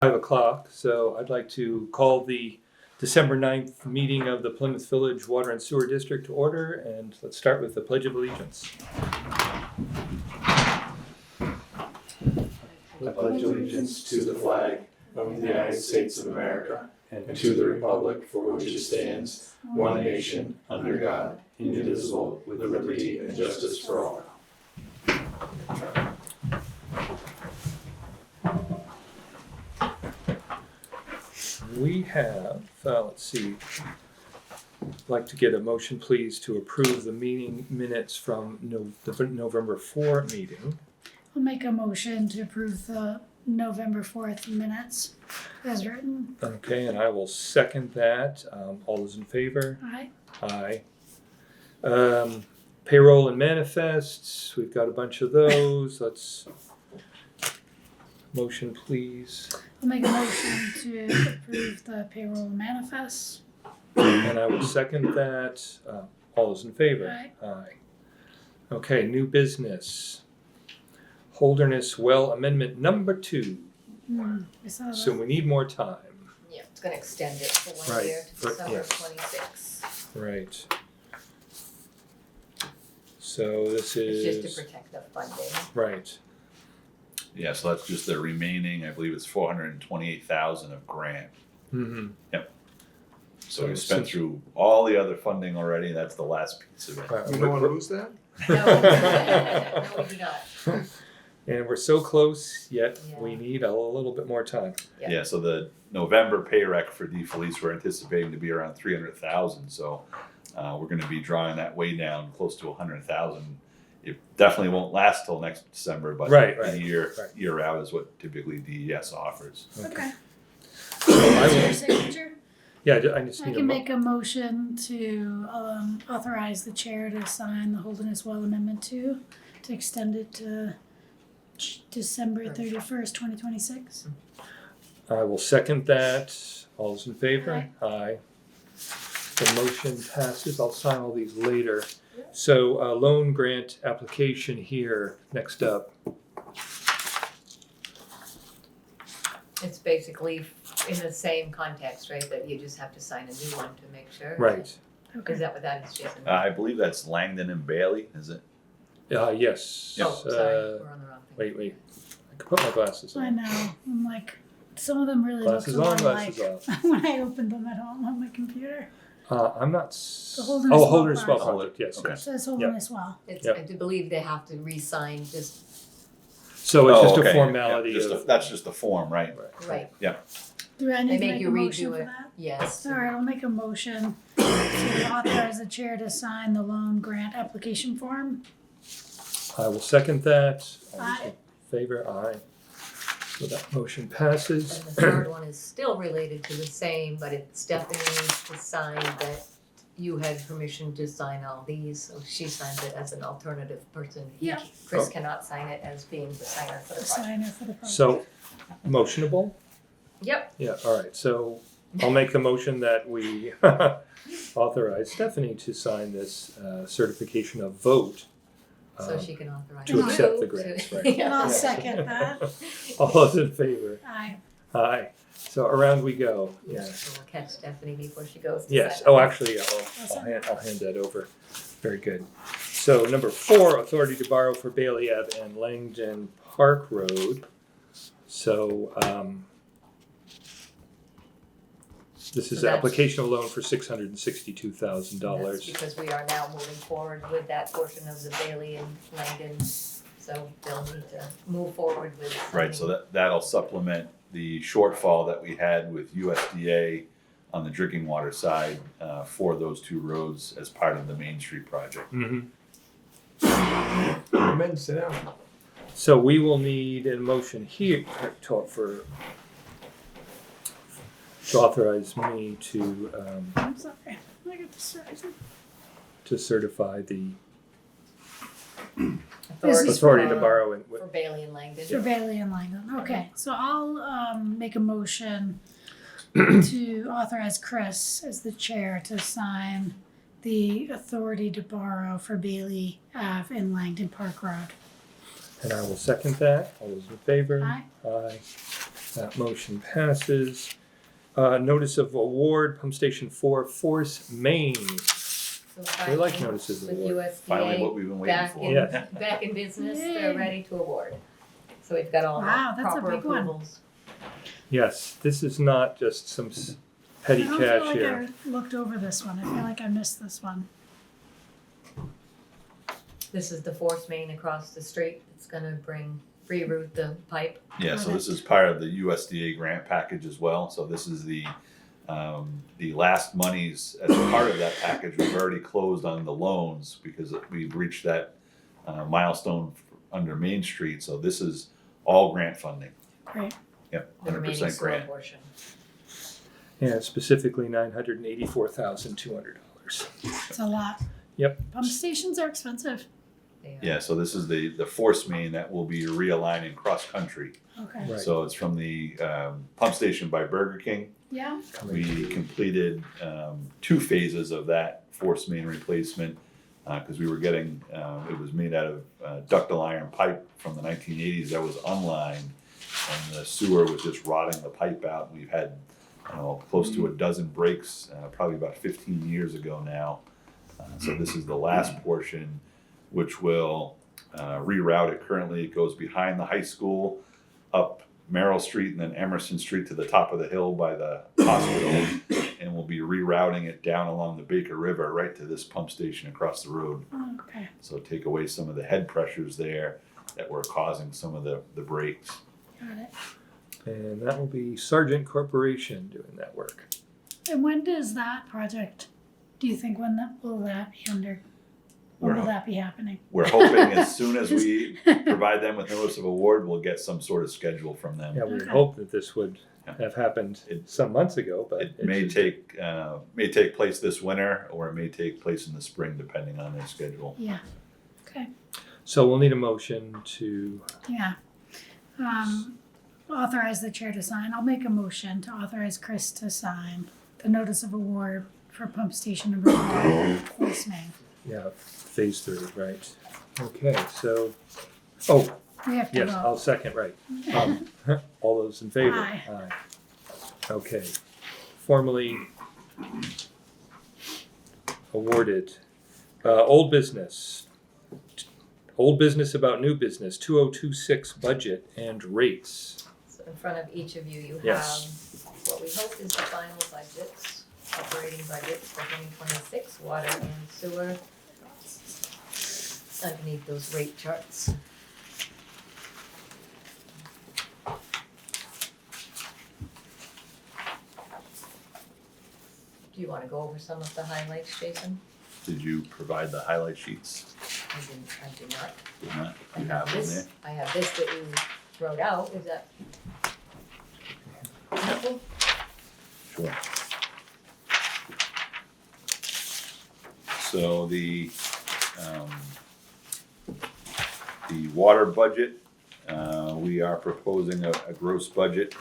5:00, so I'd like to call the December 9th meeting of the Plymouth Village Water and Sewer District to order, and let's start with the Pledge of Allegiance. I pledge allegiance to the flag of the United States of America and to the republic for which it stands, one nation, under God, indivisible, with liberty and justice for all. We have, let's see, I'd like to get a motion, please, to approve the meeting minutes from the November 4 meeting. I'll make a motion to approve the November 4th minutes as written. Okay, and I will second that. All those in favor? Aye. Aye. Payroll and manifests, we've got a bunch of those. Let's, motion, please. I'll make a motion to approve the payroll manifest. And I will second that. All those in favor? Aye. Aye. Okay, new business. Holderness Well Amendment number 2. I saw So that. we need more time. Yeah, it's gonna extend it for one Right, year to but December yes. 26. Right. So this It's is, just to protect the funding. right. Yeah, so that's just the remaining, I believe it's 428,000 of grant. Mm-hmm. So we've spent through all the other funding already, that's the last piece of it. You don't want to lose that? No, no, we do not. And we're so close, yet we Yeah. need a little bit more time. Yeah. Yeah, so the November pay rec for defleece, we're anticipating to be around 300,000, so we're gonna be drawing that way down, close to 100,000. It definitely won't last till next December, but Right, a right, year right. out is what typically DES offers. Okay. So I Is there a will, signature? yeah, I just I need can a make a motion to authorize the chair to sign the Holderness Well Amendment 2 to extend it to December 31st, 2026. I will second that. All those in favor? Aye. The motion passes. I'll sign all these later. So loan grant application here, next up. It's basically in the same context, right, that you just have to sign a new one to make sure. Right. Okay. Is that what that is, Jason? I believe that's Langdon and Bailey, is it? Yes. Oh, sorry, we're on the wrong thing. Wait. I can put my glasses I on. know. I'm like, some of them really look Glasses a on, lot glasses like off. when I opened them at home on my computer. I'm not. The Holderness Well Holderness Well project. project. Yes. Okay. Yes. It says Holderness Well. It's, Yep. I do believe they have to re-sign just, So it's just okay. a formality. Yeah, of, that's just the form, right? right, Do I need They to make make you a redo motion for it. that? yes. All right, I'll make a motion to authorize the chair to sign the loan grant application form. I will second that. All those Aye. in favor? Aye. So that motion passes. And the third one is still related to the same, but it's Stephanie needs to sign that you had permission to sign all these, so she signs it as an alternative person. Yeah. Chris Oh. cannot sign it as being the signer for The the project. signer for the project. So, motionable? Yep, Yeah, all right. So I'll make the motion that we authorize Stephanie to sign this certification of vote so she can authorize to you accept the to- grants, right. And I'll Yeah. second that. All those in favor? Aye. Aye. So around we go. Yeah. So we'll catch Stephanie before she goes to Yes. sign Oh, it. actually, I'll hand that over. Very good. So number 4, authority to borrow for Bailey Ave and Langdon Park Road. So this is So an that's- application of loan for $662,000. That's because we are now moving forward with that portion of the Bailey and Langdon, so they'll need to move forward with. Right, so signing. that'll supplement the shortfall that we had with USDA on the drinking water side for those two roads as part of the Main Street project. Mm-hmm. Men, sit down. So we will need a motion here to authorize me to I'm sorry. I got distracted. certify the This is authority to for- borrow and For Bailey and Langdon. For Bailey and Langdon. Okay, so I'll make a motion to authorize Chris as the chair to sign the authority to borrow for Bailey Ave and Langdon Park Road. I will second that. All those in favor? Aye. Aye. That motion passes. Notice of award, Pump Station 4, Force Main. So We like finally, notices of with award. Finally, what USDA we've been waiting back for. in, Yeah. back in business, Yay. they're ready to award. So we've got all Wow, the that's a proper big one. approvals. Yes, this is not just some petty I don't cash feel like here. I looked over this one. I feel like I missed this one. This is the force main across the street. It's gonna reroute the pipe. Yeah, so this is part of the USDA grant package as well. So this is the last monies as part of that package. We've already closed on the loans because we've reached that milestone under Main Street. So this is all grant funding. Great. Yep, The remaining 100% sewer grant. portion. And specifically $984,200. It's a lot. Yep. Pump stations are expensive. They are. Yeah, so this is the force main that will be realigning cross country. Okay. Right. So it's from the pump station by Burger King. Yeah. We completed 2 phases of that force main replacement because we were getting, it was made out of ductile iron pipe from the 1980s that was unlined, and the sewer was just rotting the pipe out. We've had close to a dozen breaks, probably about 15 years ago now. So this is the last portion, which will reroute it. Currently, it goes behind the high school, up Merrill Street, and then Emerson Street to the top of the hill by the hospital, and we'll be rerouting it down along the Baker River right to this pump station across the road. Okay. So take away some of the head pressures there that were causing some of the breaks. Got it. And that will be Sargent Corporation doing that work. And when does that project, do you think, when will that be under, when will that be happening? We're hoping as soon as we provide them with notice of award, we'll get some sort of schedule from them. Yeah, we Okay. hope that this would Yeah. have happened It- some months ago, but It may just- take place this winter, or it may take place in the spring, depending on their schedule. Yeah. Okay. So we'll need a motion to, Yeah. Authorize the chair to sign. I'll make a motion to authorize Chris to sign the notice of award for pump station number 4, Force Main. phase 3, right? Okay, so, We have to yes, vote. I'll second, right. All those in favor? Aye. Okay, formally awarded. Old business about new business, 2026 budget and rates. So in front of each of you, you have Yes. what we hope is the final budgets, operating budgets for 2026, water and sewer. Underneath those rate charts. Do you wanna go over some of the highlights, Jason? Did you provide the highlight sheets? I did not. Did not? I You have have them this, there? I have this that you wrote out, is that? helpful? Sure. So the water budget, we are proposing a gross budget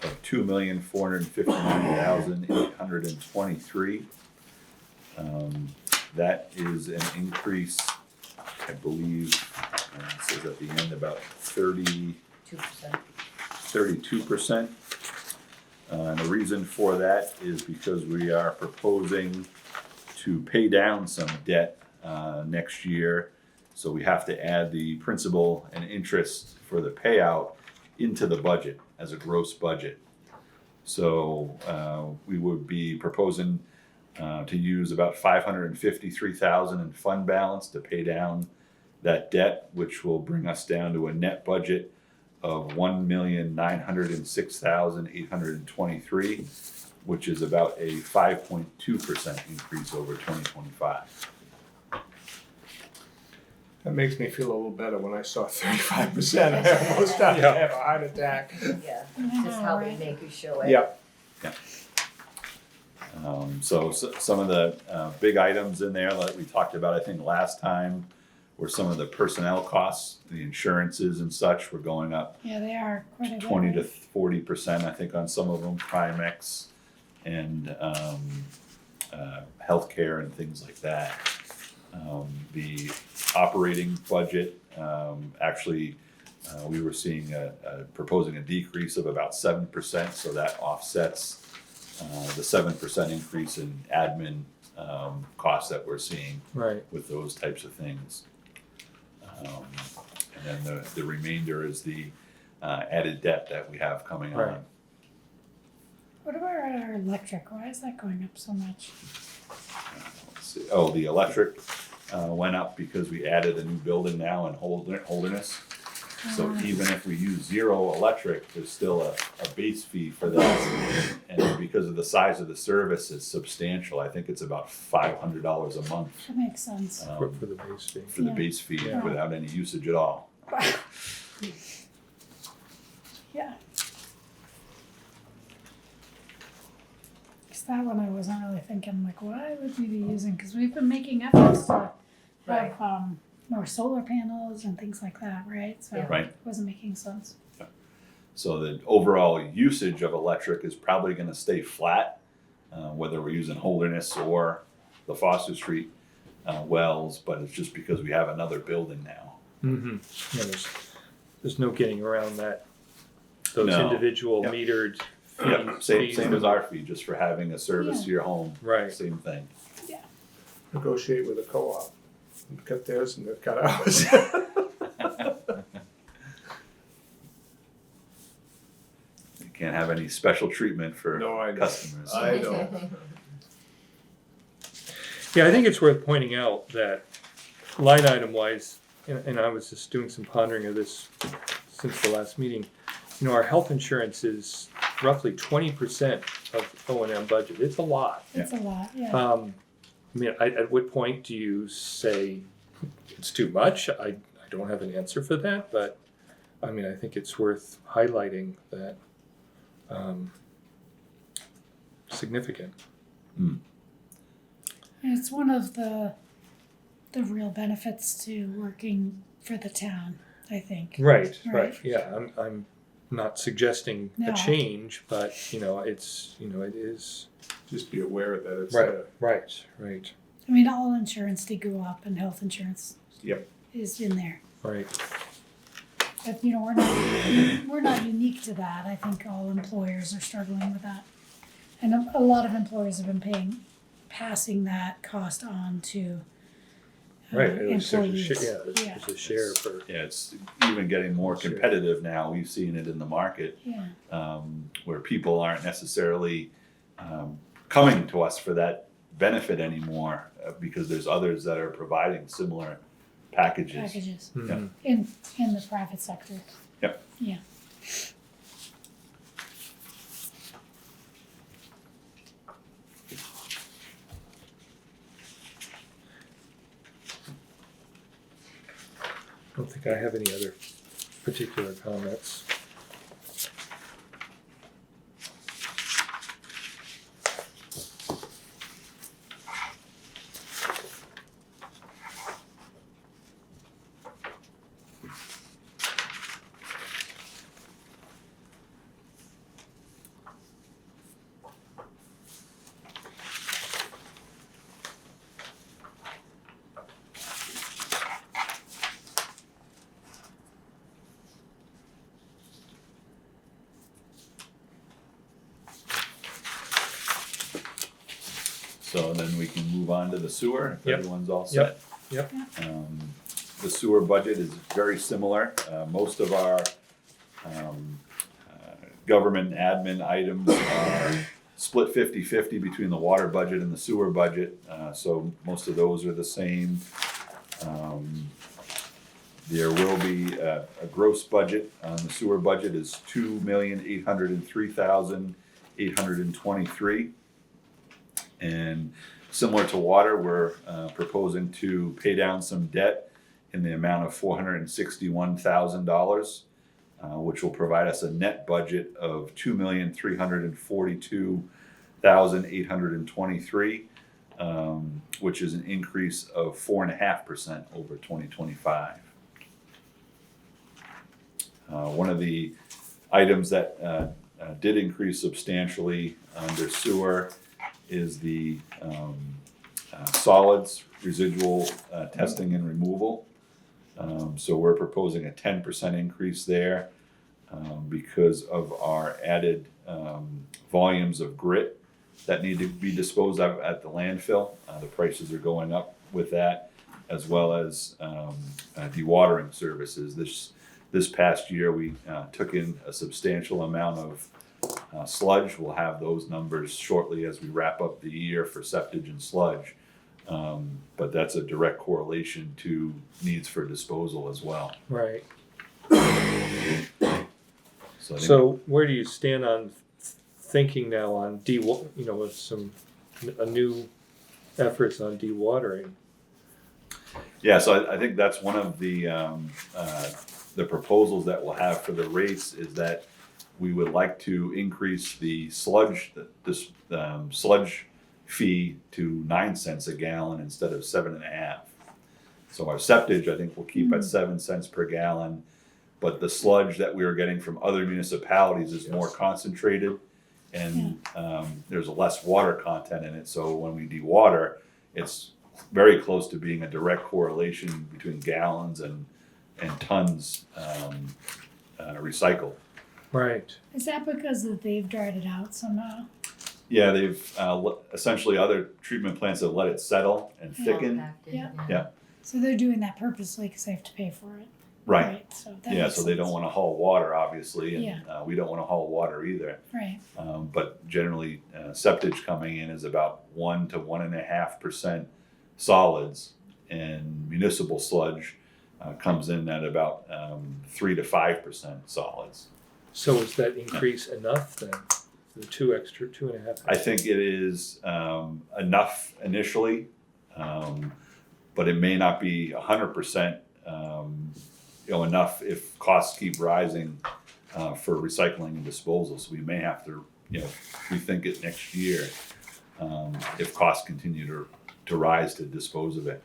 of $2,459,823. That is an increase, I believe, it says at the end about 2%. 32%. And the reason for that is because we are proposing to pay down some debt next year. So we have to add the principal and interest for the payout into the budget as a gross budget. So we would be proposing to use about $553,000 in fund balance to pay down that debt, which will bring us down to a net budget of $1,906,823, which is about a 5.2% increase over 2025. That makes me feel a little better when I saw 35%. I almost started to have a heart attack. Yeah, I just know, how we right? make you show it. Yep. So some of the big items in there that we talked about, I think last time, were some of the personnel costs, the insurances and such were going up Yeah, they are quite a bit. 20 to 40%, I think, on some of them, Primex and healthcare and things like that. The operating budget, actually We were seeing proposing a decrease of about 7%, so that offsets the 7% increase in admin costs that we're seeing Right. with those types of things. And then the remainder is the added debt that we have coming Right. on. What about our electric? Why is that going up so much? Let's see. Oh, the electric went up because we added a new building now in Holderness. So even if we use zero electric, there's still a base fee for that. And because of the size of the service, it's substantial. I think it's about $500 a month That makes sense. For the base fee. for the Yeah. base fee Yeah. without any usage at all. Yeah. Cause that one I wasn't really thinking like, why would we be using? Cause we've been making efforts to Right. have more solar panels and things like that, right? So Yeah. Right. it wasn't making sense. So the overall usage of electric is probably going to stay flat, whether we're using Holderness or the Foster Street wells, but it's just because we have another building now. Mm-hmm. Yeah, there's no getting around that. Those No. individual Yep. metered Yep, fees. same as our fee, just for having a service Yeah. to your home. Right. Same thing. Negotiate with a co-op. We've got theirs and they've got ours. You can't have any special treatment for No, I know. customers. I know. Yeah, I think it's worth pointing out that line item wise, and I was just doing some pondering of this since the last meeting, you know, our health insurance is roughly 20% of O&M budget. It's a lot. It's a lot, yeah. I mean, at what point do you say it's too much? I don't have an answer for that, but I mean, I think it's worth highlighting that significant. And it's one of the real benefits to working for the town, I think. Right. Right. Yeah, I'm not suggesting No. a change, but you know, it is. Just be aware that it's Right. I mean, all insurance did go up and health insurance Yep. is in there. Right. But, you know, we're not unique to that. I think all employers are struggling with that. And a lot of employers have been passing that cost on to Right. There's a employees. there's a share for. Yeah, it's even getting more Sure. competitive now. We've seen it in the market Yeah. where people aren't necessarily coming to us for that benefit anymore because there's others that are providing similar packages. Packages Mhm. in the private sector. Yep. Yeah. I don't think I have any other particular comments. So then we can move on to the sewer, if Yep. everyone's all set. Yep. The sewer budget is very similar. Most of our government admin items are split 50-50 between the water budget and the sewer budget. So most of those are the same. There will be a gross budget on the sewer budget is $2,803,823. And similar to water, we're proposing to pay down some debt in the amount of $461,000, which will provide us a net budget of $2,342,823, which is an increase of 4.5% over 2025. One of the items that did increase substantially under sewer is the solids residual testing and removal. So we're proposing a 10% increase there because of our added volumes of grit that need to be disposed of at the landfill. The prices are going up with that, as well as dewatering services. This past year, we took in a substantial amount of sludge. We'll have those numbers shortly as we wrap up the year for septage and sludge. But that's a direct correlation to needs for disposal as well. Right. So, I think So where do you stand on thinking now on with some new efforts on dewatering? yeah, so I think that's one of the proposals that we'll have for the rates is that we would like to increase the sludge sludge fee to 9 cents a gallon instead of 7.5. So our septage, I think, will keep at 7 cents per gallon, but the sludge that we are getting from other municipalities is more concentrated, and there's less water content in it. So when we dewater, it's very close to being a direct correlation between gallons and tons recycled. Right. Is that because that they've dried it out somehow? Yeah, they've essentially other treatment plants have let it settle and thicken. Compacted, Yeah. Yeah. So they're doing that purposely because they have to pay for it. Right. So that Yeah, makes so they don't sense. want to haul water, obviously, and Yeah. we don't want to haul water either. Right. But generally, septage coming in is about 1 to 1.5% solids, and municipal sludge comes in at about 3 to 5% solids. So is that increase enough then? The 2.5? I think it is enough initially, but it may not be 100%. Enough if costs keep rising for recycling and disposal. So we may have to, rethink it next year if costs continue to rise to dispose of it.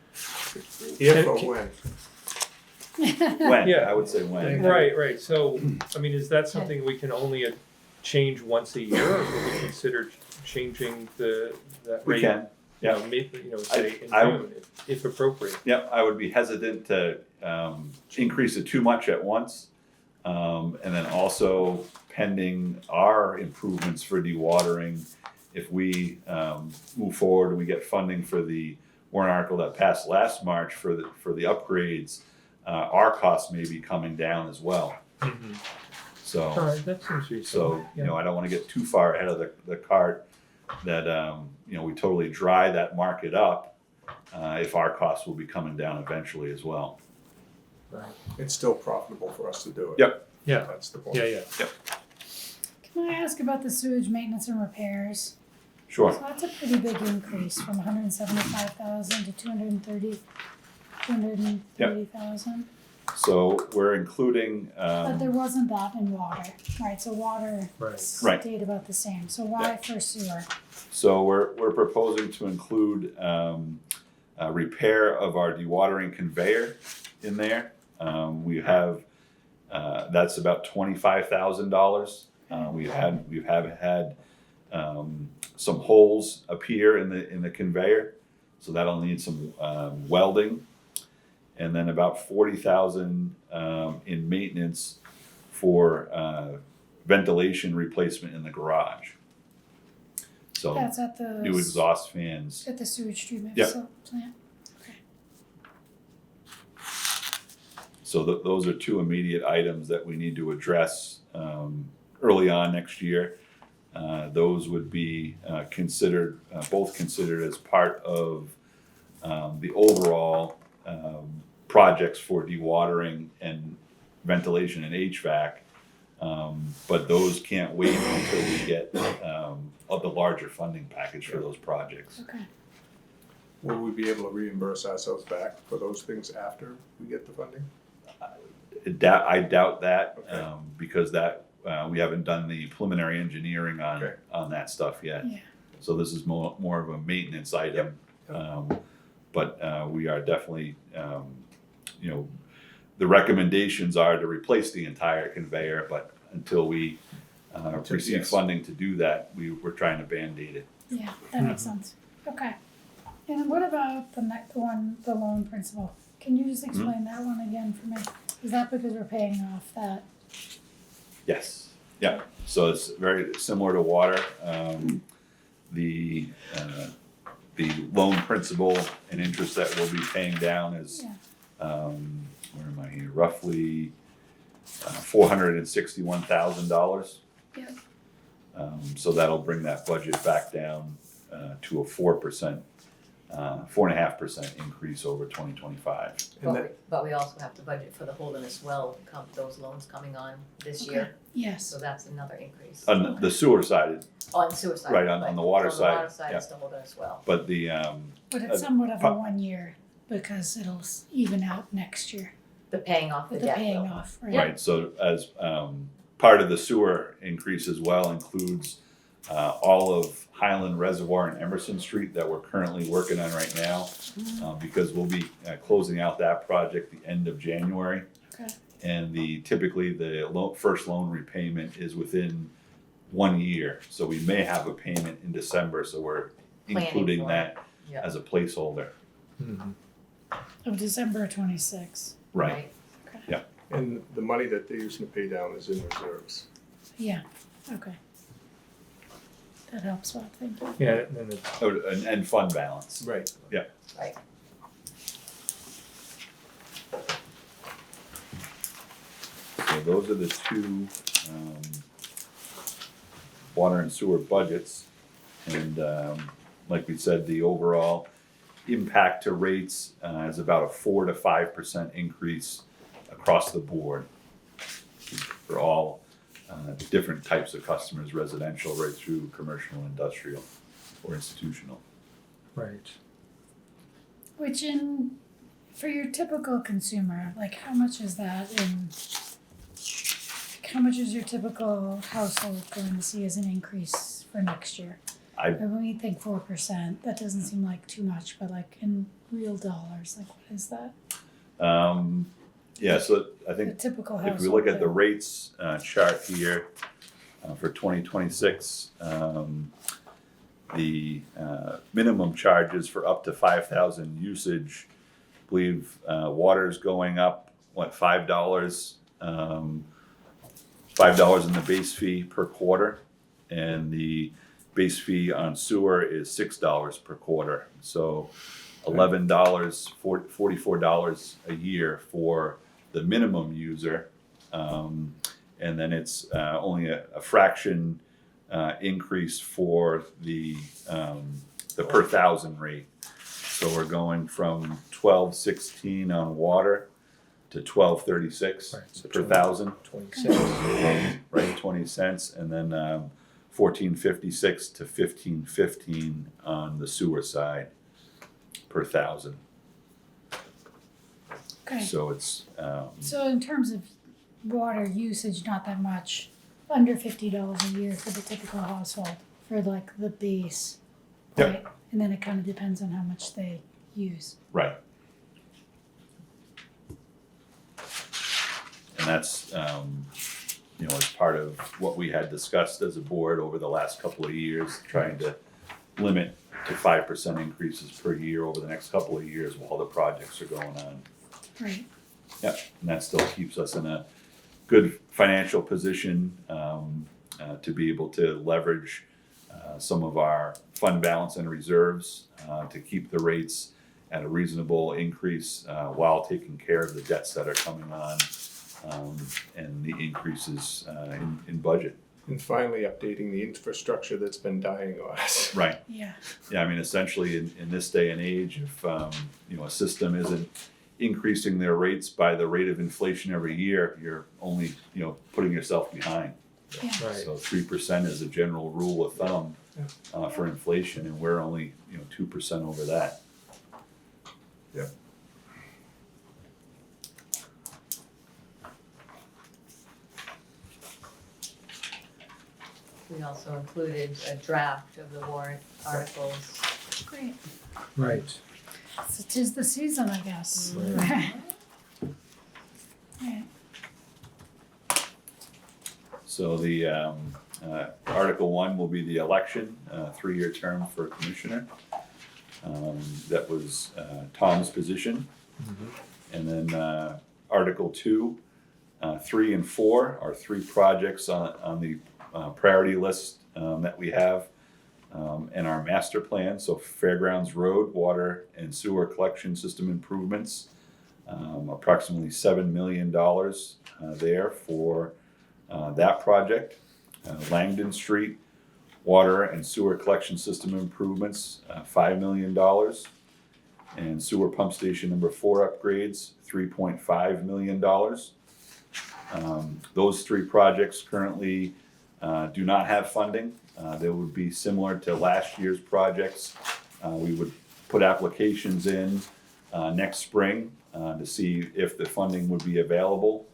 If or when. When? Yeah. I would say when. Right. So, I mean, is that something we can only change once a year, or would we consider changing that We rate? can. Yeah. Say in I- June, if appropriate. Yep, I would be hesitant to increase it too much at once. And then also pending our improvements for dewatering, if we move forward and we get funding for the warrant article that passed last March for the upgrades, our costs may be coming down as well. Mm-hmm. So, All right, that seems reasonable. so Yeah. I don't want to get too far ahead of the cart that we totally dry that market up if our costs will be coming down eventually as well. Right. It's still profitable for us to do it. Yep. Yeah. That's the point. Yeah. Can I ask about the sewage maintenance and repairs? Sure. So that's a pretty big increase from 175,000 to 230,000. So we're including. But there wasn't that in water, right? So water Right. stayed about the same. So why for sewer? So we're proposing to include a repair of our dewatering conveyor in there. We have that's about $25,000. We've had some holes appear in the conveyor, so that'll need some welding, and then about $40,000 in maintenance for ventilation replacement in the garage. So That's at the new exhaust fans. at the sewage treatment Yep. plant. So those are two immediate items that we need to address early on next year. Those would be both considered as part of the overall projects for dewatering and ventilation and HVAC. But those can't wait until we get the larger funding package for those projects. Okay. Will we be able to reimburse ourselves back for those things after we get the funding? I doubt that Okay. because we haven't done the preliminary engineering Okay. on that stuff yet. Yeah. So this is more of a maintenance item. Yep. But we are definitely, the recommendations are to replace the entire conveyor, but until we receive yes. funding to do that, we're trying to Band-Aid it. Yeah, that makes sense. Okay. And what about the loan principal? Can you just explain that one again for me? Is that because we're paying off that? Yes, yeah, so it's very similar to water. The loan principal and interest that we'll be paying down is, Yeah. where am I here, roughly $461,000. Yep. So that'll bring that budget back down to a 4%, 4.5% increase over 2025. And that, But we also have to budget for the Holderness Well, those loans coming on this Okay. year, Yes. so that's another increase. On the sewer side, On the sewer side. Right, on the water On the side, water side, yeah. it's the Holderness Well. but the, But it's somewhat of a 1 year because it'll even out next year The paying off the with the debt paying bill. off, right? right, so as part of the sewer increase as well includes all of Highland Reservoir and Emerson Street that we're currently working on right now, because we'll be closing out that project the end of January. Okay. And typically the first loan repayment is within 1 year, so we may have a payment in December, so we're Planning including for that Yeah. as a placeholder. Mhm. Of December 26. Right, and the money that they're using to pay down is in reserves. Yeah. Okay. That helps, Bob. Thank you. Yeah, and then it's, oh, and fund balance. Right. Right. So those are the two water and sewer budgets. And like we said, the overall impact to rates is about a 4 to 5% increase across the board for all different types of customers, residential right through commercial, industrial, or institutional. right. Which for your typical consumer, like how much is that how much is your typical household going to see as an increase for next year? I- When we think 4%, that doesn't seem like too much, but like in real dollars, like what is that? Yeah, so I The think typical household. if we look at the bill. rates chart here for 2026, the minimum charges for up to 5,000 usage, I believe water is going up, what, $5? $5 in the base fee per quarter, and the base fee on sewer is $6 per quarter. So $11, $44 a year for the minimum user, and then it's only a fraction increase for the per thousand rate. So we're going from $12.16 on water to $12.36 Right, so per thousand, 26. right? 20 cents, and then $14.56 to $15.15 on the sewer side per thousand. Okay. So it's So in terms of water usage, not that much, under $50 a year for the typical household for like the base, Yep. right? And then it kind of depends on how much they use. right. And that's, as part of what we had discussed as a board over the last couple of years, trying to limit to 5% increases per year over the next couple of years while the projects are going on. Right. Yeah, and that still keeps us in a good financial position to be able to leverage some of our fund balance and reserves to keep the rates at a reasonable increase while taking care of the debts that are coming on and the increases in budget. And finally, updating the infrastructure that's been dying on us. Right. Yeah. Yeah, I mean, essentially in this day and age, if a system isn't increasing their rates by the rate of inflation every year, you're only putting yourself behind. Yeah. Right. So 3% is a general rule of thumb for inflation, and we're only 2% over that. Yeah. We also included a draft of the warrant articles. Great. Right. So 'tis the season, I guess. Right. So the Article 1 will be the election, 3-year term for commissioner. That was Tom's position. And then Article 2, 3 and 4 are 3 projects on the priority list that we have in our master plan. So Fairgrounds Road, water and sewer collection system improvements, approximately $7 million there for that project. Langdon Street, water and sewer collection system improvements, $5 million. And sewer pump station number 4 upgrades, $3.5 million. Those 3 projects currently do not have funding. They would be similar to last year's projects. We would put applications in next spring to see if the funding would be available.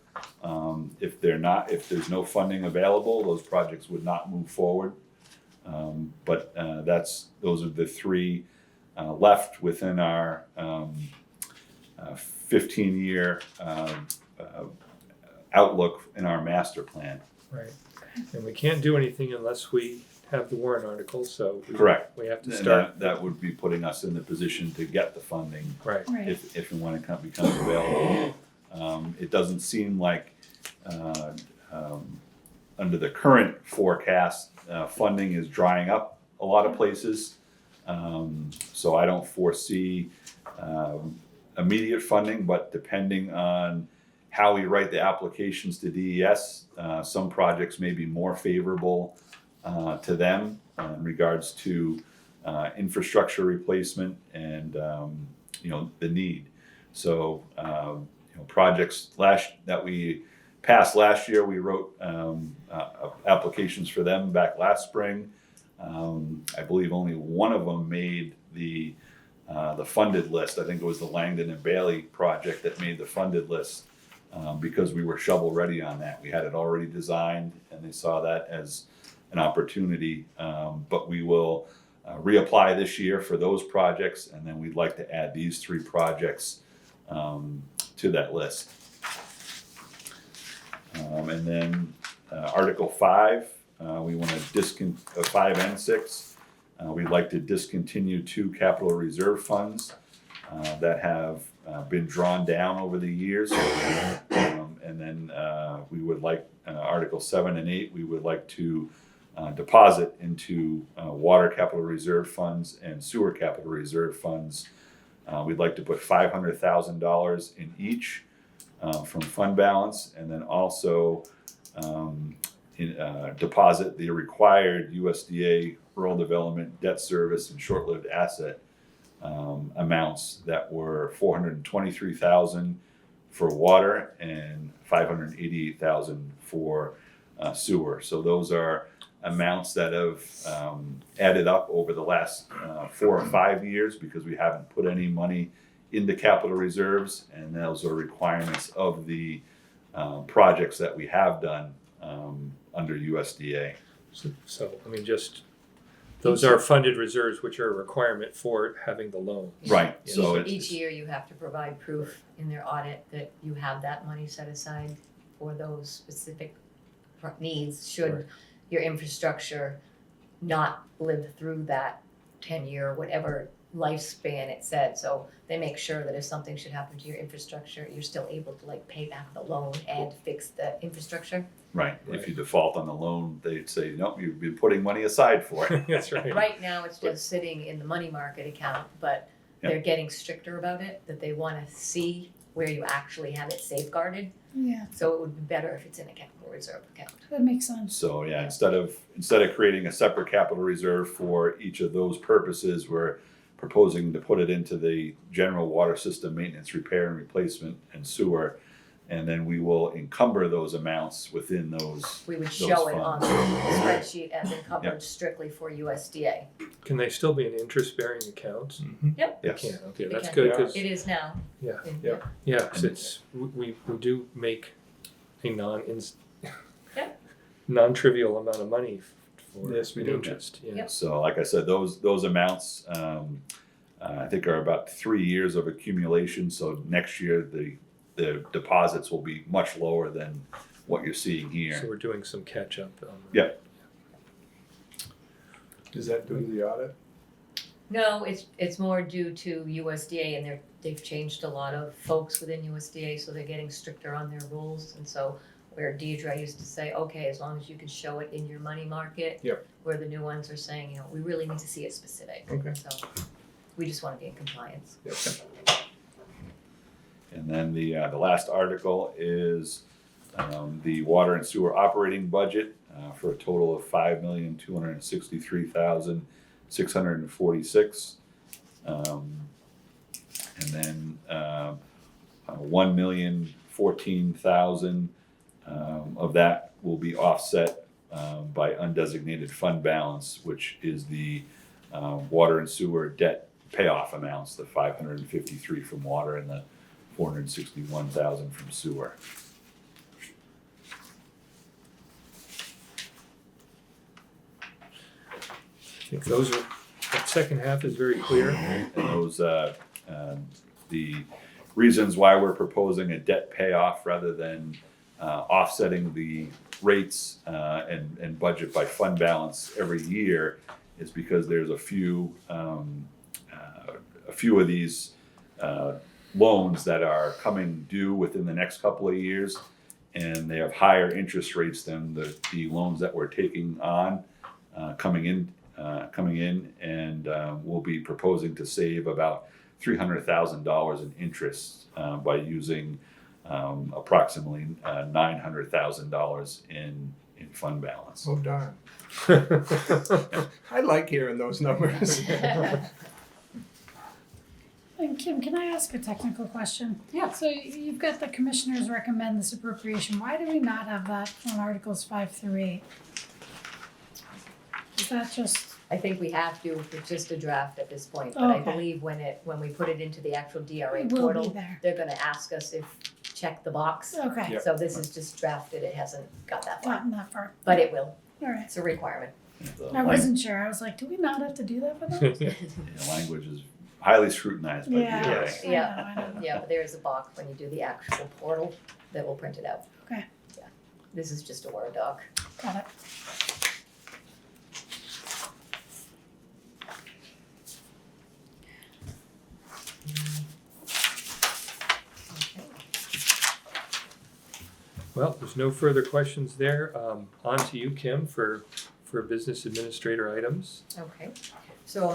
If there's no funding available, those projects would not move forward. But those are the 3 left within our 15-year outlook in our master plan. Right. And we can't do anything unless we have the warrant articles, so Correct. we have to And start. that would be putting us in the position to get the funding Right. Right. if and when it becomes available. It doesn't seem like under the current forecast, funding is drying up a lot of places. So I don't foresee immediate funding, but depending on how we write the applications to DES, some projects may be more favorable to them in regards to infrastructure replacement and the need. So projects that we passed last year, we wrote applications for them back last spring. I believe only one of them made the funded list. I think it was the Langdon and Bailey project that made the funded list because we were shovel ready on that. We had it already designed, and they saw that as an opportunity. But we will reapply this year for those projects, and then we'd like to add these 3 projects to that list. And then Article 5, we want to 5 and 6. We'd like to discontinue 2 capital reserve funds that have been drawn down over the years. And then we would like Article 7 and 8, we would like to deposit into water capital reserve funds and sewer capital reserve funds. We'd like to put $500,000 in each from fund balance, and then also deposit the required USDA rural development debt service and short-lived asset amounts that were $423,000 for water and $588,000 for sewer. So those are amounts that have added up over the last 4 or 5 years because we haven't put any money into capital reserves, and those are requirements of the projects that we have done under USDA. So I mean, just those are funded reserves, which are a requirement for having the loan. Right. So Each year you have to provide proof in their audit that you have that money set aside for those specific needs, should Right. your infrastructure not live through that 10-year, whatever lifespan it said. So they make sure that if something should happen to your infrastructure, you're still able to pay back the loan and fix the infrastructure. right. If you default on the loan, they'd say, nope, you've been putting money aside for it. That's right. Right now, it's just sitting in the money market account, but they're getting stricter about it, that they wanna see where you actually have it safeguarded. Yeah, So it would be better if it's in a capital reserve account. that makes sense. So yeah, instead of creating a separate capital reserve for each of those purposes, we're proposing to put it into the general water system maintenance, repair and replacement and sewer. And then we will encumber those amounts within those. We would those show it on the funds. spreadsheet as encumbered strictly for USDA. Can they still be in interest-bearing accounts? Yep. Yes. Can, okay, We that's can. good, 'cause- It is now. yeah, And- yeah, yeah, 'cause it's, we do make a non-trivial amount of money for Yes, we do. interest, yeah. Yep. So like I said, those amounts, I think are about 3 years of accumulation. So next year, the deposits will be much lower than what you're seeing So here. we're doing some catch-up. Yeah. Is that due to the audit? No, it's more due to USDA, and they've changed a lot of folks within USDA, so they're getting stricter on their rules. And so where Deidre used to say, okay, as long as you can show it in your money market. Yep. Where the new ones are saying, we really need to see it specific. Okay. So we just want to be in compliance. Yep. And then the last article is the water and sewer operating budget for a total of $5,263,646. And then 1,014,000 of that will be offset by undesignated fund balance, which is the water and sewer debt payoff amounts, the 553 from water and the 461,000 from sewer. I think that second half is very clear. And those, the reasons why we're proposing a debt payoff rather than offsetting the rates and budget by fund balance every year is because there's a few of these loans that are coming due within the next couple of years, and they have higher interest rates than the loans that we're taking on coming in, and we'll be proposing to save about $300,000 in interest by using approximately $900,000 in fund balance. Oh darn. I like hearing those numbers. And Kim, can I ask a technical question? Yeah. So you've got the commissioners recommend this appropriation. Why do we not have that on Articles 5 through 8? Is that just, I think we have to, it's just a draft at this point, but I Okay. believe when we put it into the actual DRA it will be portal, there? they're gonna ask us if, check the box. Okay, Yep. So this is just drafted, it hasn't got that far, gotten that far. but it will, All right. it's a requirement. The I wasn't sure. I was like, do we not have to do that for them? language is highly scrutinized by Yeah. DRA. Yes. I know, I know. Yeah, but there is a box when you do the actual portal that will print it out. Okay. Yeah, this is just a Word doc. Got it. Okay. Well, there's no further questions there. On to you, Kim, for business administrator items. Okay, so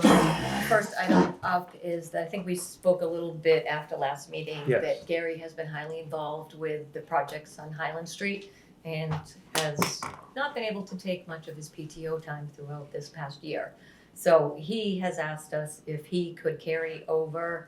first item up is that I think we spoke a little bit after last meeting. Yes. That Gary has been highly involved with the projects on Highland Street and has not been able to take much of his PTO time throughout this past year. So he has asked us if he could carry over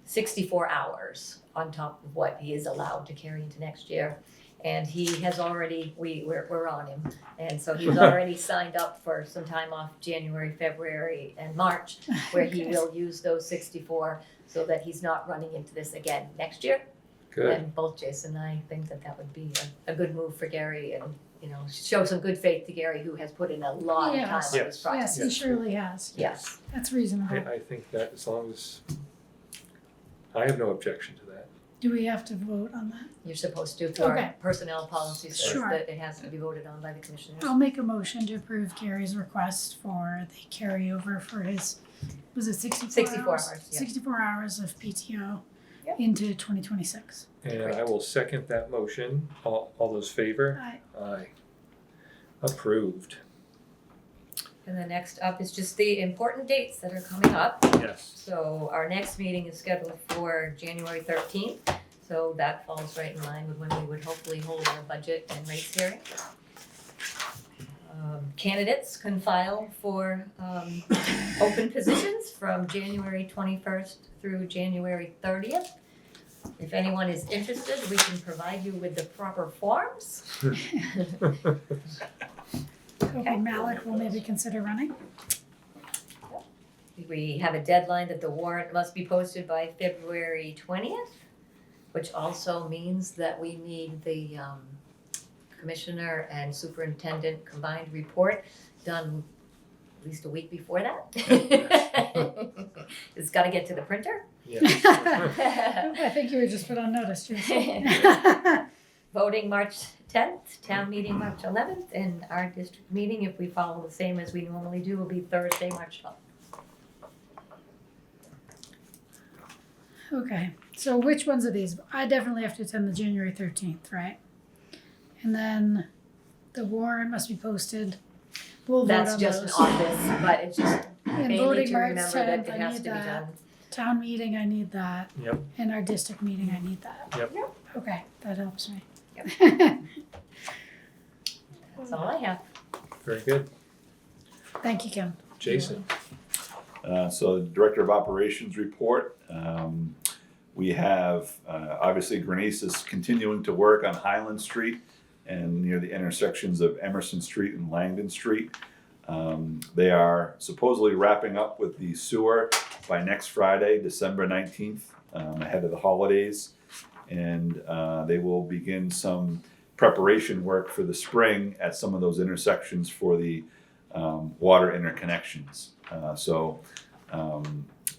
64 hours on top of what he is allowed to carry into next year. And he has already, we're on him, and so he's already signed up for some time off January, February, and March, where he Okay. will use those 64 so that he's not running into this again next year. Good. And both Jason and I think that would be a good move for Gary and, show some good faith to Gary, who has put in a lot of time on Yes. this Yes. project. Yes, he surely has. Yes. That's reasonable. I think that as long as, I have no objection to that. Do we have to vote on that? You're supposed to, through our Okay. personnel policy says Sure. that it has to be voted on by the commissioners. I'll make a motion to approve Gary's request for the carryover for his, was it 64 hours? 64 hours, yeah. 64 hours of PTO Yep. into 2026. And I will second that motion. All those favor? Aye. Aye. Approved. And the next up is just the important dates that are coming up. Yes. So our next meeting is scheduled for January 13th. So that falls right in line with when we would hopefully hold our budget and rates hearing. Candidates can file for open positions from January 21st through January 30th. If anyone is interested, we can provide you with the proper forms. Hoping Malik will maybe consider running. We have a deadline that the warrant must be posted by February 20th, which also means that we need the commissioner and superintendent combined report done at least a week before that. It's gotta get to the printer. Yes. I think you were just put on notice, Jason. Voting March 10th, town meeting March 11th, and our district meeting, if we follow the same as we normally do, will be Thursday, March 12th. Okay, so which ones of these? I definitely have to attend the January 13th, right? And then the warrant must be posted. We'll vote That's on just an those. office, but it's just And mainly voting to March remember that 10th, it I has need to be that. done. Town meeting, I need that. Yep. And our district meeting, I need that. Yep. Okay, that helps me. That's all I have. Very good. Thank you, Kim. Jason? So the Director of Operations report, we have, obviously Grenice is continuing to work on Highland Street and near the intersections of Emerson Street and Langdon Street. They are supposedly wrapping up with the sewer by next Friday, December 19th, ahead of the holidays. And they will begin some preparation work for the spring at some of those intersections for the water interconnections. So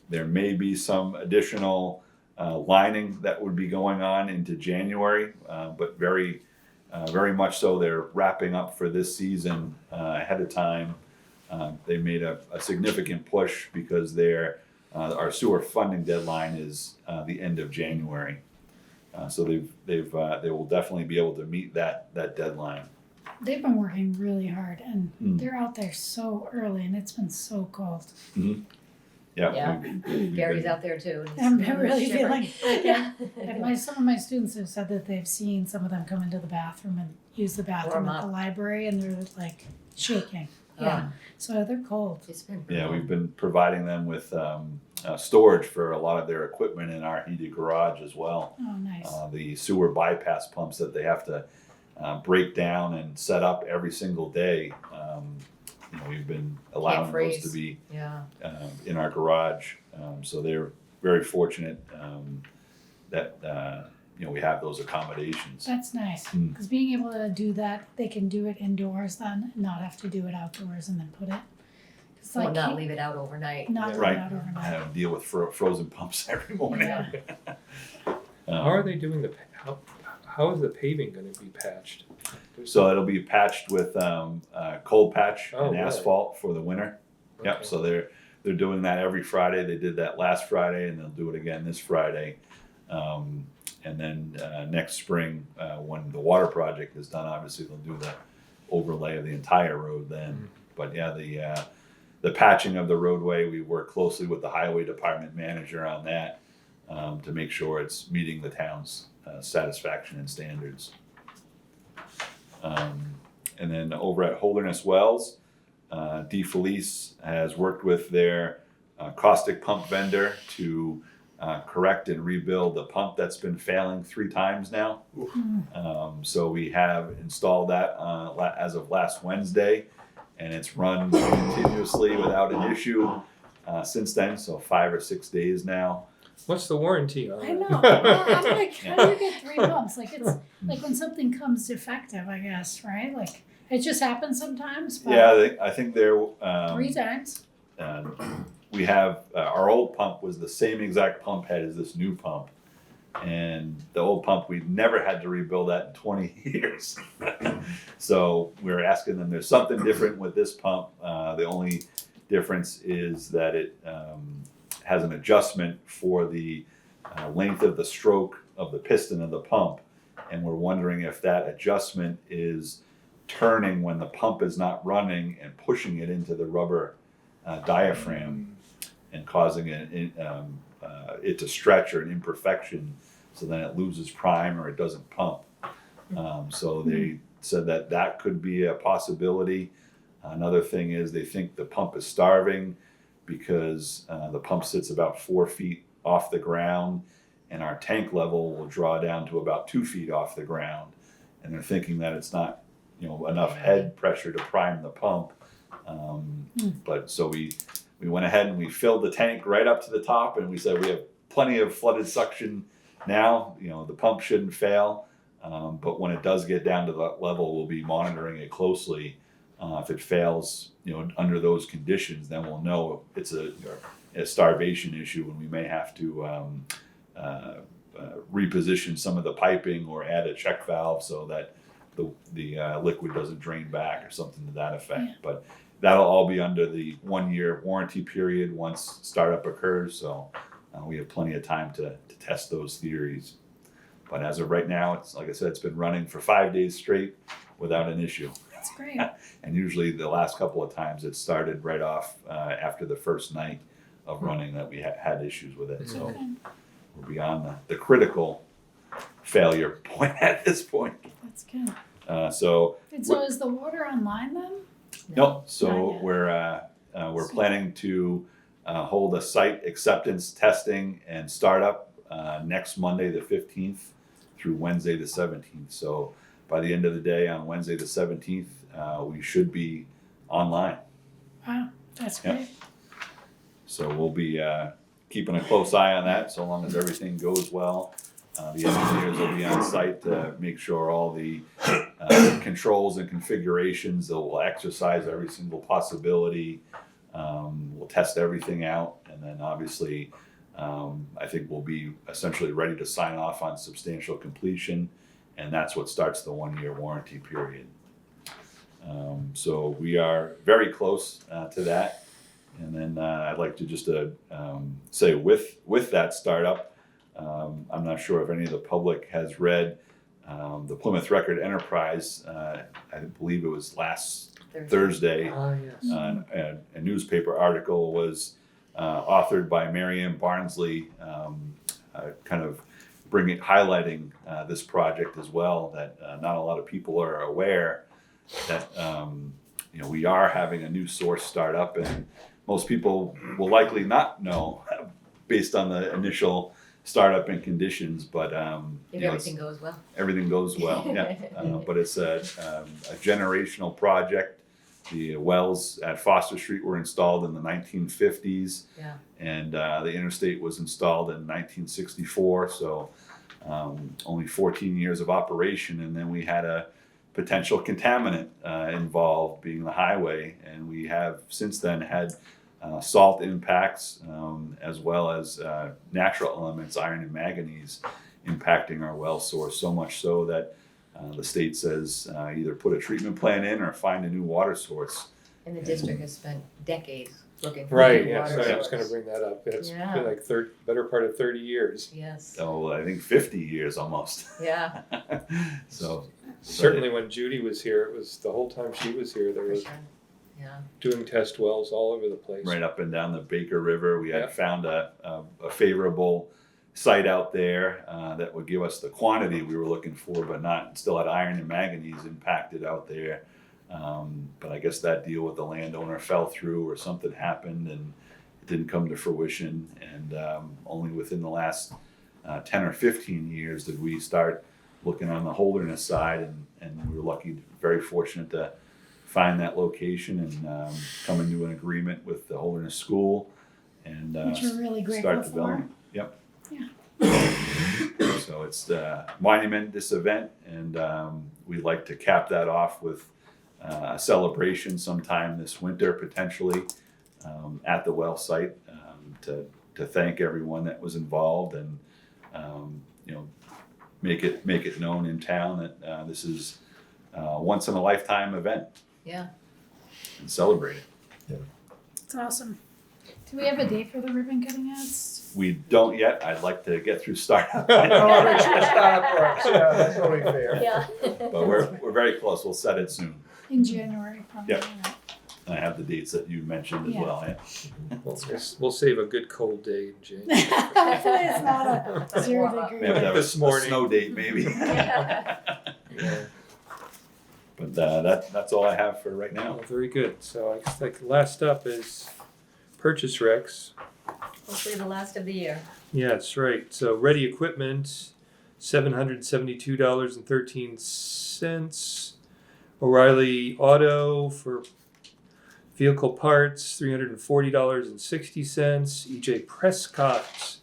there may be some additional lining that would be going on into January, but very much so they're wrapping up for this season ahead of time. They made a significant push because our sewer funding deadline is the end of January. So they will definitely be able to meet that deadline. They've been working really hard and Mm. they're out there so early and it's been so cold. Yeah. we've Gary's been- out there too. and he's I'm really shivering. feeling, Yeah. and some of my students have said that they've seen some of them come into the bathroom and use the bathroom Warm at the up. library and they're like shaking. Oh, Yeah, so they're cold. It's been. Yeah, brutal. we've been providing them with storage for a lot of their equipment in our heated garage as well. Oh, nice. The sewer bypass pumps that they have to break down and set up every single day. We've been allowing those to freeze. be Yeah. in our garage. So they're very fortunate that we have those accommodations. That's nice, Mm. because being able to do that, they can do it indoors then, and not have to do it outdoors and then put it. It's Well, like not leave it out overnight. not leave Right. it out I overnight. have to deal with frozen pumps every morning. Yeah. How are they doing how is the paving gonna be patched? So it'll be patched with cold patch Oh, and really? asphalt for the winter. Yep. Okay. So they're doing that every Friday. They did that last Friday, and they'll do it again this Friday. And then next spring, when the water project is done, obviously they'll do the overlay of the entire road then. But yeah, the patching of the roadway, we work closely with the highway department manager on that to make sure it's meeting the town's satisfaction and standards. And then over at Holderness Wells, DeFelice has worked with their caustic pump vendor to correct and rebuild the pump that's been failing 3 times now. So we have installed that as of last Wednesday, and it's run continuously without an issue since then, so 5 or 6 days now. What's the warranty on I it? know. Well, I'm like, how do you get 3 pumps? Like it's like when something comes defective, I guess, right? Like it just happens sometimes. But Yeah, I think they're 3 times. we have our old pump was the same exact pump head as this new pump, and the old pump we never had to rebuild that in 20 years. So we were asking them, there's something different with this pump. The only difference is that it has an adjustment for the length of the stroke of the piston of the pump, and we're wondering if that adjustment is turning when the pump is not running and pushing it into the rubber diaphragm and causing it to stretch or an imperfection, so then it loses prime or it doesn't pump. So they said that could be a possibility. Another thing is they think the pump is starving because the pump sits about 4 feet off the ground, and our tank level will draw down to about 2 feet off the ground, and they're thinking that it's not enough head pressure to prime the pump. But so we went ahead and we filled the tank right up to the top, and we said we have plenty of flooded suction now. The pump shouldn't fail, but when it does get down to that level, we'll be monitoring it closely. If it fails, under those conditions, then we'll know it's a starvation issue, and we may have to reposition some of the piping or add a check valve so that the liquid doesn't drain back or something to that effect. Yeah. But that'll all be under the 1-year warranty period once startup occurs. So we have plenty of time to test those theories. But as of right now, it's like I said, it's been running for 5 days straight without an issue. That's great. And usually the last couple of times it started right off after the first night of running that we had issues with it. So Okay. we're beyond the critical failure point at this point. That's good. So And so is the water online then? no, so Not yet. we're planning to hold a site acceptance testing and startup next Monday the 15th through Wednesday the 17th. So by the end of the day on Wednesday the 17th, we should be online. Wow, that's Yeah. great. So we'll be keeping a close eye on that so long as everything goes well. The engineers will be on site to make sure all the controls and configurations, they'll exercise every single possibility. We'll test everything out, and then obviously I think we'll be essentially ready to sign off on substantial completion, and that's what starts the 1-year warranty period. So we are very close to that. And then I'd like to just say with that startup, I'm not sure if any of the public has read the Plymouth Record Enterprise. I believe it was last Thursday. Yes. A newspaper article was authored by Marianne Barnsley, kind of highlighting this project as well. That not a lot of people are aware that we are having a new source start up, and most people will likely not know based on the initial startup and conditions, but If everything goes well. everything goes well. Yeah, but it's a generational project. The wells at Foster Street were installed in the 1950s, Yeah. and the interstate was installed in 1964. So only 14 years of operation, and then we had a potential contaminant involved, being the highway, and we have since then had salt impacts as well as natural elements, iron and manganese, impacting our well source, so much so that the state says either put a treatment plant in or find a new water source. And the district has spent decades looking for Right, new yes, water I was gonna source. bring that up. It's Yeah. been like better part of 30 years. Yes, So I think 50 years almost. yeah, So Certainly when Judy was here, it was the whole time she was here, they for were sure, yeah. doing test wells all over the place. right up and down the Baker River, we had Yeah. found a favorable site out there that would give us the quantity we were looking for, but still had iron and manganese impacted out there. But I guess that deal with the landowner fell through or something happened and it didn't come to fruition. And only within the last 10 or 15 years did we start looking on the Holderness side, and we were lucky, very fortunate to find that location and come into an agreement with the Holderness School and Which we're really grateful start for. development. Yep. Yeah. So it's the monument, this event, and we'd like to cap that off with a celebration sometime this winter, potentially at the well site, to thank everyone that was involved and make it known in town that this is a once in a lifetime event Yeah, and celebrate it. It's awesome. Do we have a date for the ribbon cutting yet? We don't yet. I'd like to get through startup. Oh, make sure it's not up for us. Yeah, that's only fair. yeah. But we're very close. We'll set it soon. In January, probably. Yep. I have the dates that you mentioned as Yeah. well. Yeah. We'll save a good cold day in January. Hopefully it's not a 0 degree. Maybe have This a morning. snow date, maybe. Yeah. But that's all I have for right now. Oh, very good. So I guess like last up is purchase recs. Hopefully the last of the year. Yeah, that's right. So ready equipment, $772.13. O'Reilly Auto for vehicle parts, $340.60. EJ Prescott,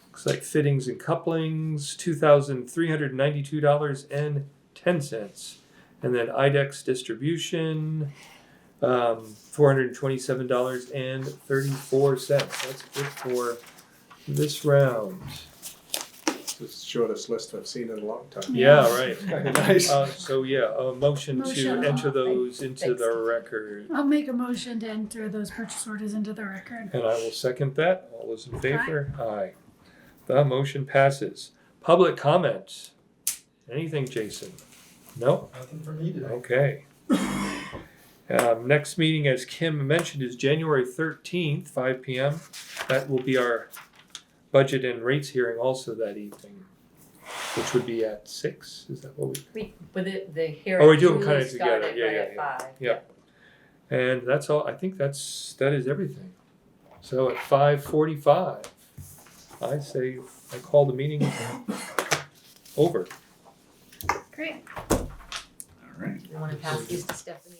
looks like fittings and couplings, $2,392.10. And then IDEX distribution, $427.34. That's it for this round. the shortest list I've seen in a long time. Yeah, right. Kinda nice. So yeah, a motion to Motion. enter those into Thanks. the record. I'll make a motion to enter those purchase orders into the record. And I will second that. All those in favor? Aye. The motion passes. Public comment. Anything, Jason? No? Nothing for me today. Okay. Next meeting, as Kim mentioned, is January 13th, 5 p.m. That will be our budget and rates hearing also that evening, which would be at 6. Is that what we? With the hearing. Oh, we do them usually kinda together. start at Yeah, right yeah, at yeah. 5. Yeah. And that's all. I think that is everything. So at 5:45, I say I call the meeting over. Great. All right. You wanna pass these to Stephanie?